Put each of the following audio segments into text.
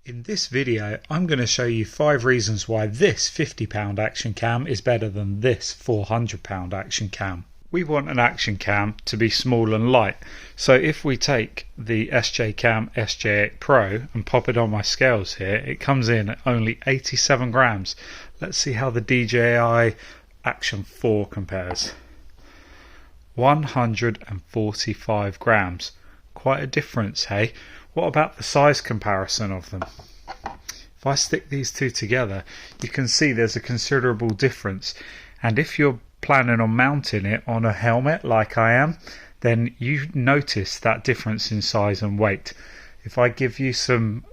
In this video, I'm going to show you 5 reasons why this £50 action cam is better than this £400 action cam. We want an action cam to be small and light, so if we take the Cam SJ8 Pro and pop it on my scales here, it comes in at only 87 grams. Let's see how the DJI Action 4 compares. 145 grams. Quite a difference, hey? What about the size comparison of them? If I stick these two together, you can see there's a considerable difference, and if you're planning on mounting it on a helmet like I am, then you notice that difference in size and weight. If I give you some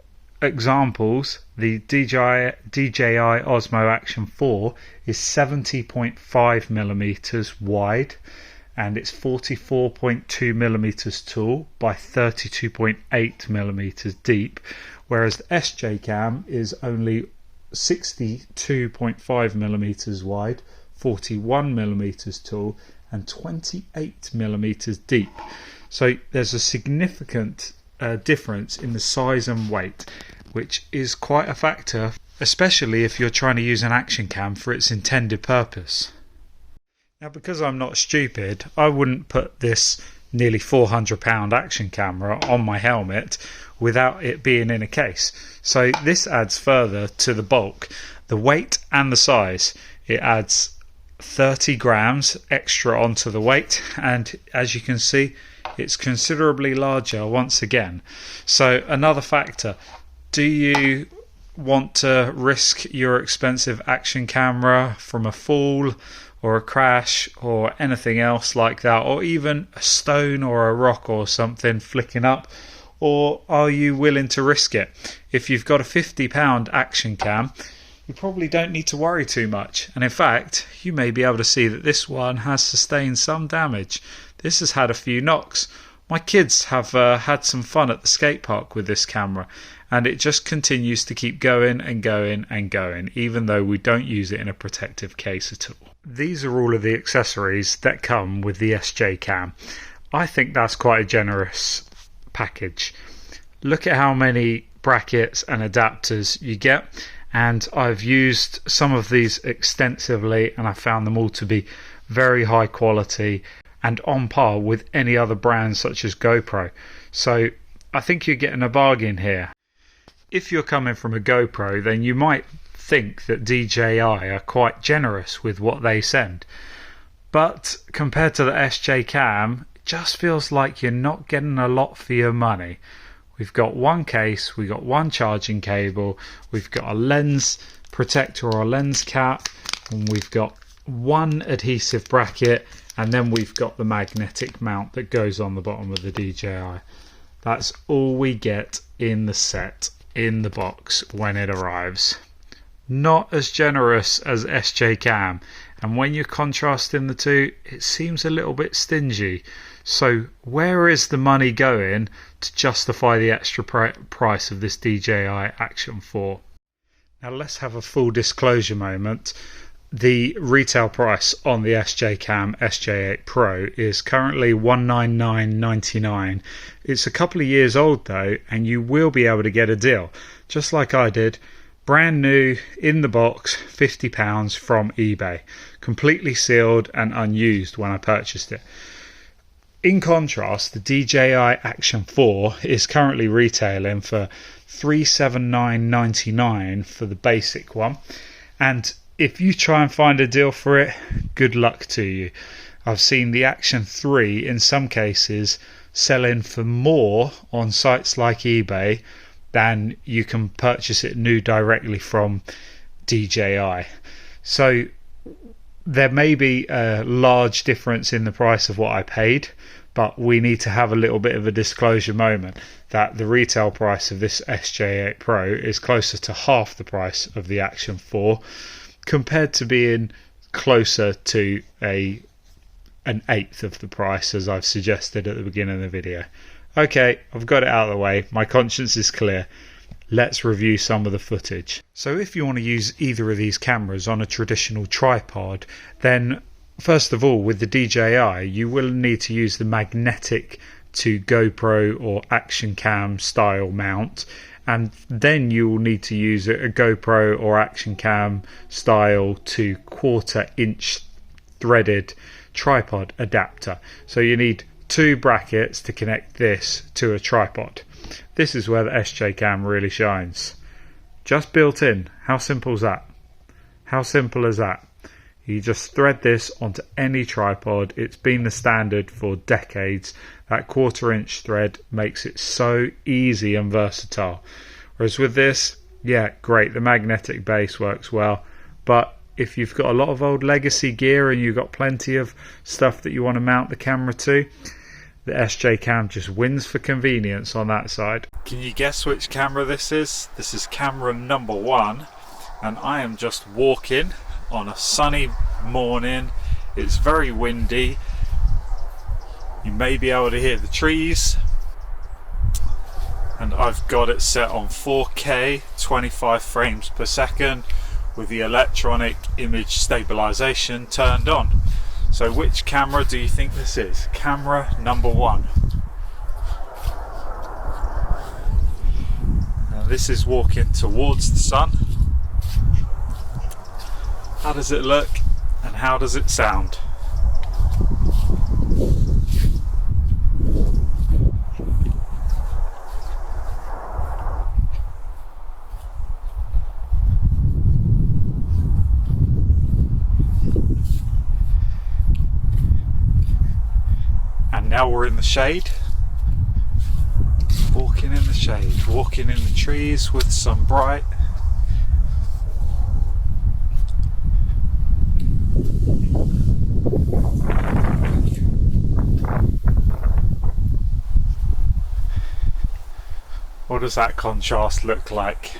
examples, the DJI Osmo Action 4 is 70.5 millimeters wide, and it's 44.2 millimeters tall by 32.8 millimeters deep, whereas the SJ Cam is only 62.5 millimeters wide, 41 millimeters tall, and 28 millimeters deep. So there's a significant difference in the size and weight, which is quite a factor, especially if you're trying to use an action cam for its intended purpose. Now, because I'm not stupid, I wouldn't put this nearly £400 action camera on my helmet without it being in a case. So this adds further to the bulk, the weight and the size. It adds 30 grams extra onto the weight, and as you can see, it's considerably larger once again. So another factor, do you want to risk your expensive action camera from a fall or a crash or anything else like that, or even a stone or a rock or something flicking up, or are you willing to risk it? If you've got a £50 action cam, you probably don't need to worry too much, and in fact you may be able to see that this one has sustained some damage. This has had a few knocks. My kids have had some fun at the skate park with this camera, and it just continues to keep going and going and going, even though we don't use it in a protective case at all. These are all of the accessories that come with the SJ Cam. I think that's quite a generous package. Look at how many brackets and adapters you get, and I've used some of these extensively, and I found them all to be very high quality and on par with any other brand such as GoPro. So I think you're getting a bargain here. If you're coming from a GoPro, then you might think that DJI are quite generous with what they send, but compared to the SJ Cam, it just feels like you're not getting a lot for your money. We've got one case, we've got one charging cable, we've got a lens protector or lens cap, and we've got one adhesive bracket, and then we've got the magnetic mount that goes on the bottom of the DJI. That's all we get in the set, in the box when it arrives. Not as generous as SJ Cam, and when you're contrasting the two, it seems a little bit stingy. So where is the money going to justify the extra price of this DJI Action 4? Now let's have a full disclosure moment. The retail price on the SJ Cam SJ8 Pro is currently $199.99. It's a couple of years old though, and you will be able to get a deal, just like I did. Brand new in the box, £50 from eBay, completely sealed and unused when I purchased it. In contrast, the DJI Action 4 is currently retailing for $379.99 for the basic one, and if you try and find a deal for it, good luck to you. I've seen the Action 3 in some cases selling for more on sites like eBay than you can purchase it new directly from DJI. So there may be a large difference in the price of what I paid, but we need to have a little bit of a disclosure moment that the retail price of this SJ8 Pro is closer to half the price of the Action 4, compared to being closer to an eighth of the price, as I've suggested at the beginning of the video. Okay, I've got it out of the way, my conscience is clear. Let's review some of the footage. So if you want to use either of these cameras on a traditional tripod, then first of all, with the DJI, you will need to use the magnetic to GoPro or Action Cam style mount, and then you will need to use a GoPro or Action Cam style to 1/4 inch threaded tripod adapter. So you need 2 brackets to connect this to a tripod. This is where the SJ Cam really shines. Just built in. How simple is that? How simple is that? You just thread this onto any tripod. It's been the standard for decades. That 1/4 inch thread makes it so easy and versatile. Whereas with this, yeah, great, the magnetic base works well, but if you've got a lot of old legacy gear and you've got plenty of stuff that you want to mount the camera to, the SJ Cam just wins for convenience on that side. Can you guess which camera this is? This is camera number 1, and I am just walking on a sunny morning. It's very windy. You may be able to hear the trees, and I've got it set on 4K 25 frames per second with the electronic image stabilisation turned on. So which camera do you think this is? Camera number 1. Now this is walking towards the sun. How does it look and how does it sound? And now we're in the shade. Walking in the shade, walking in the trees with some bright. What does that contrast look like?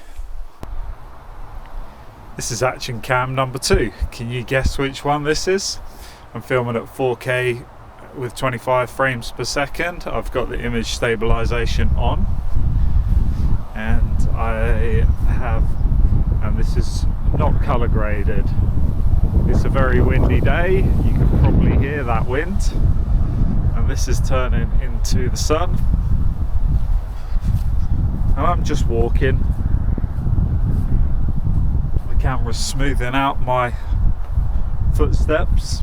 This is Action Cam number 2. Can you guess which one this is? I'm filming at 4K with 25 frames per second. I've got the image stabilization on, and this is not color graded. It's a very windy day. You can probably hear that wind, and this is turning into the sun. And I'm just walking. The camera's smoothing out my footsteps.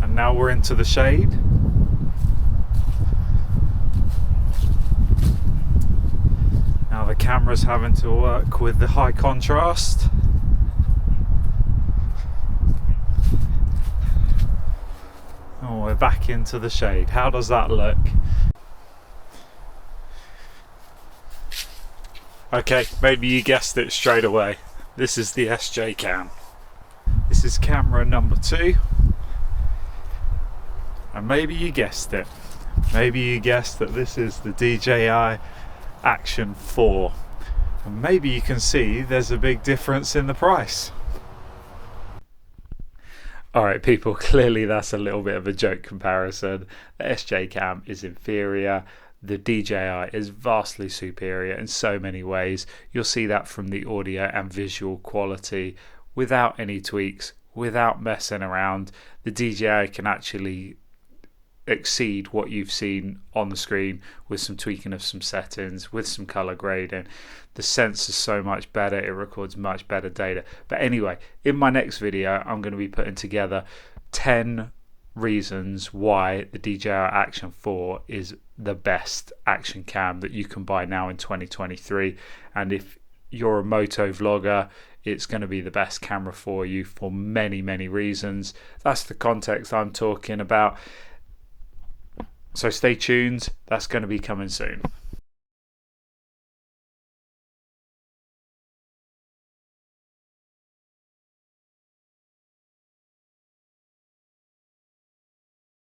And now we're into the shade. Now the camera's having to work with the high contrast. Oh, we're back into the shade. How does that look? Okay, maybe you guessed it straight away. This is the SJ Cam. This is camera number 2. And maybe you guessed it. Maybe you guessed that this is the DJI Action 4. And maybe you can see there's a big difference in the price. Alright people, clearly that's a little bit of a joke comparison. The SJ Cam is inferior. The DJI is vastly superior in so many ways. You'll see that from the audio and visual quality. Without any tweaks, without messing around, the DJI can actually exceed what you've seen on the screen with some tweaking of some settings, with some color grading. The sensor is so much better, it records much better data. But anyway, in my next video I'm going to be putting together 10 reasons why the DJI Action 4 is the best action cam that you can buy now in 2023. And if you're a moto vlogger, it's going to be the best camera for you for many reasons. That's the context I'm talking about. So stay tuned, that's going to be coming soon.